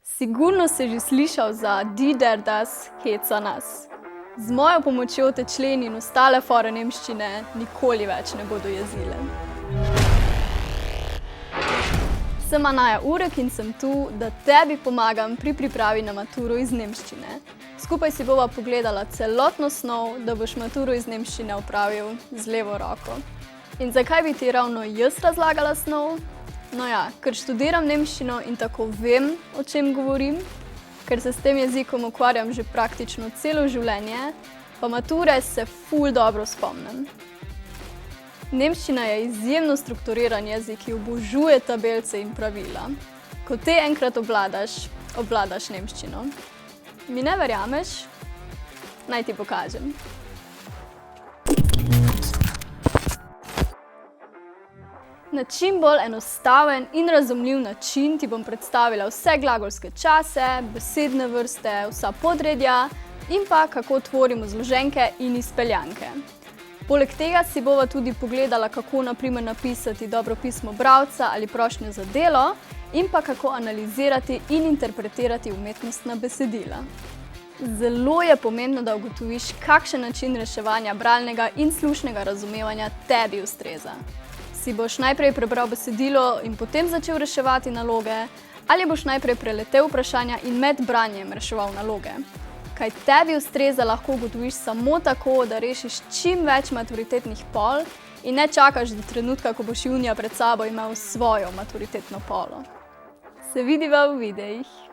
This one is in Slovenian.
Sigurno si že slišal za Die der das heca nas. Z mojo pomočjo te členi in ostale fore nemščine nikoli več ne bodo jezile. Sem Anaja Urek in sem tu, da tebi pomagam pri pripravi na maturo iz nemščine. Skupaj si bova pogledala celotno snov, da boš maturo iz nemščine opravil z levo roko. In zakaj bi ti ravno jaz razlagala snov? No ja, ker študiram nemščino in tako vem, o čem govorim, ker se s tem jezikom ukvarjam že praktično celo življenje, pa mature se ful dobro spomnim. Nemščina je izjemno strukturiran jezik, ki obožuje tabelce in pravila. Ko te enkrat obvladaš nemščino. Mi ne verjameš? Naj ti pokažem. Na čim bolj enostaven in razumljiv način ti bom predstavila vse glagolske čase, besedne vrste, vsa podredja in pa kako tvorimo zloženke in izpeljanke. Poleg tega si bova tudi pogledala, kako na primer napisati dobro pismo bralca ali prošnjo za delo in pa kako analizirati in interpretirati umetnostna besedila. Zelo je pomembno, da ugotoviš, kakšen način reševanja bralnega in slušnega razumevanja tebi ustreza. Si boš najprej prebral besedilo in potem začel reševati naloge, ali boš najprej preletel vprašanja in med branjem reševal naloge. Kaj tebi ustreza, lahko ugotoviš samo tako, da rešiš čim več maturitetnih pol in ne čakaš do trenutka, ko boš junija pred sabo imel svojo maturitetno polo. Se vidiva v videih!